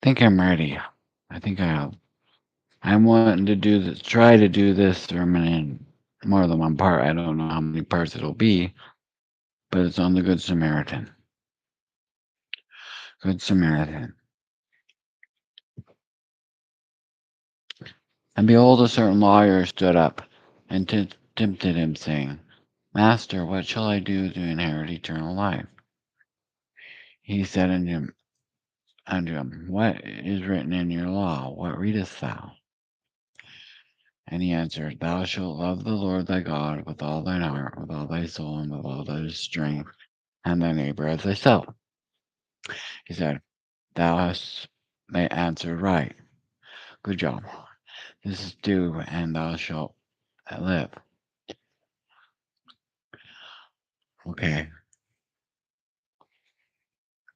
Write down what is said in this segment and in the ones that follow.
Think I'm ready. I think I'm wanting to do this, try to do this sermon in more than one part. I don't know how many parts it'll be, but it's on the Good Samaritan. Good Samaritan. And behold, a certain lawyer stood up and tempted him, saying, Master, what shall I do to inherit eternal life? He said unto him, What is written in your law? What readest thou? And he answered, Thou shalt love the Lord thy God with all thine heart, with all thy soul, and with all thy strength, and thy neighbor as thyself. He said, Thou hast answered right. Good job. This is due, and thou shalt live. Okay,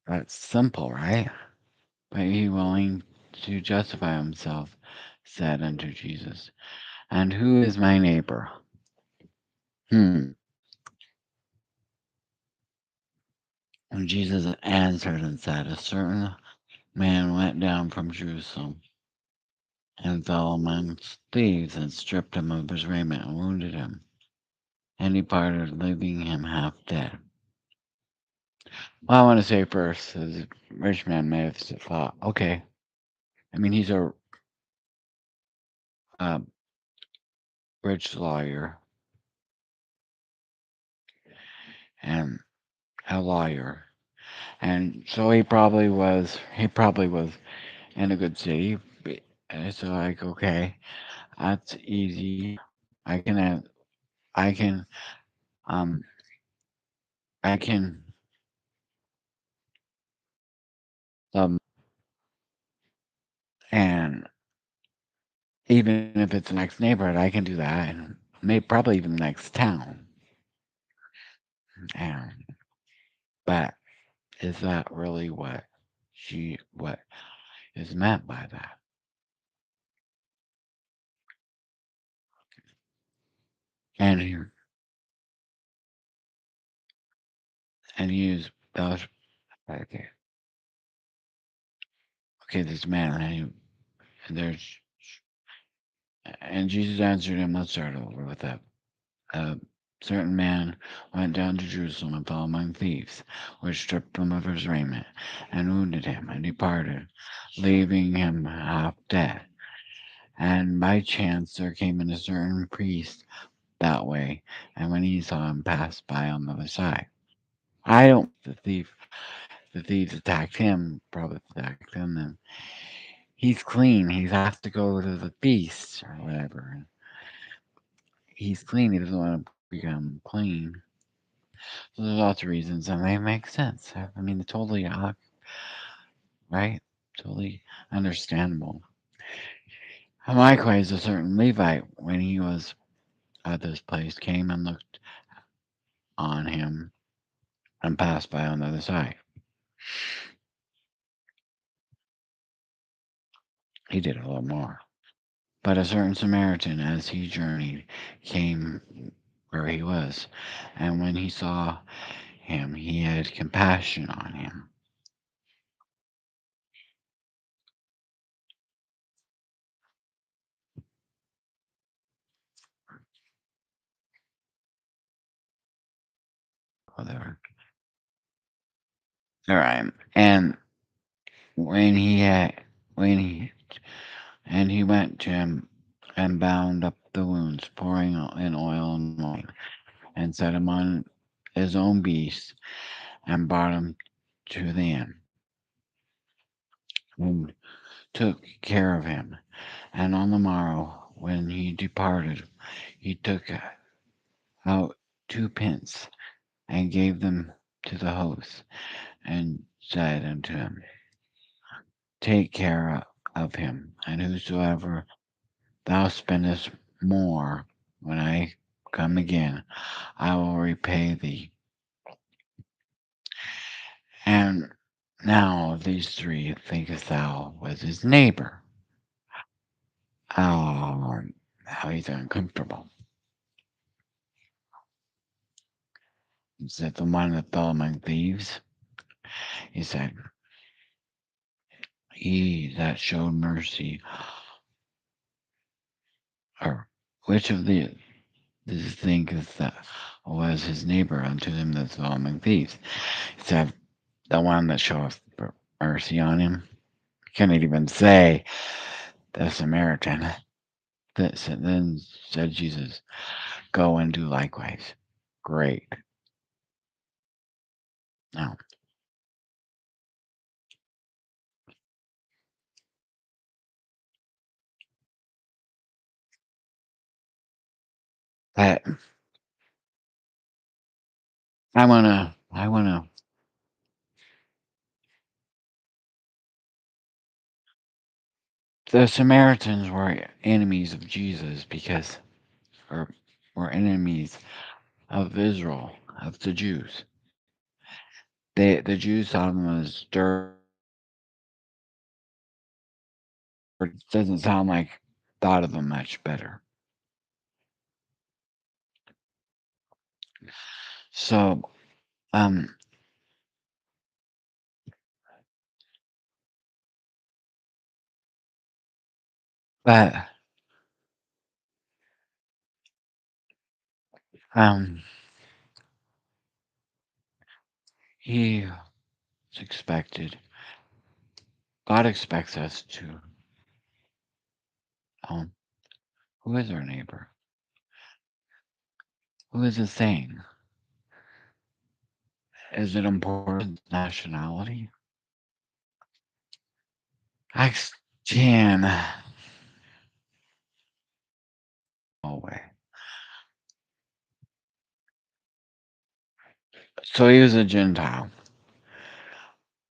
that's simple, right? But he, willing to justify himself, said unto Jesus, And who is my neighbor? Hmm. And Jesus answered and said, A certain man went down from Jerusalem and fell amongst thieves and stripped him of his raiment and wounded him. And departed, leaving him half dead. Well, I want to say first, the rich man may have thought, okay, I mean, he's a rich lawyer and a lawyer. And so he probably was in a good city. And so like, okay, that's easy. I can, uh, I can, um, I can, and even if it's the next neighborhood, I can do that, and maybe probably even the next town. And but is that really what is meant by that? And he and he used those okay, okay, this man and there's and Jesus answered him. Let's start over with that. A certain man went down to Jerusalem and fell among thieves, which stripped him of his raiment and wounded him, and departed, leaving him half dead. And by chance there came in a certain priest that way, and when he saw him, passed by on the other side. I don't. The thieves attacked him, probably attacked him, and he's clean. He has to go to the feast or whatever. He's clean. He doesn't want to become clean. So there's lots of reasons, and they make sense. I mean, totally, right? Totally understandable. And likewise, a certain Levite, when he was at this place, came and looked on him and passed by on the other side. He did a little more. But a certain Samaritan, as he journeyed, came where he was, and when he saw him, he had compassion on him. Whatever. All right. And when he had, when he, and he went to him and bound up the wounds, pouring in oil and wine, and set him on his own beast, and brought him to the inn, and took care of him. And on the morrow, when he departed, he took out 2 pence, and gave them to the host, and said unto him, Take care of him, and whosoever thou spendest more, when I come again, I will repay thee. And now of these three thinkest thou was his neighbor? Oh, how he's uncomfortable. Is it the one that fell among thieves? He said, he that showed mercy, or which of these thinketh that was his neighbor unto him that saw among thieves? He said, the one that showeth mercy on him. Can't even say the Samaritan. Then said Jesus, go and do likewise. Great. Now, that I wanna. The Samaritans were enemies of Jesus because, or were enemies of Israel, of the Jews. The Jews saw them as dirt. Doesn't sound like thought of them much better. So, um, but um, he expected. God expects us to. Um, who is our neighbor? Who is the thing? Is it important nationality? Acts 10. Oh wait. So he was a Gentile.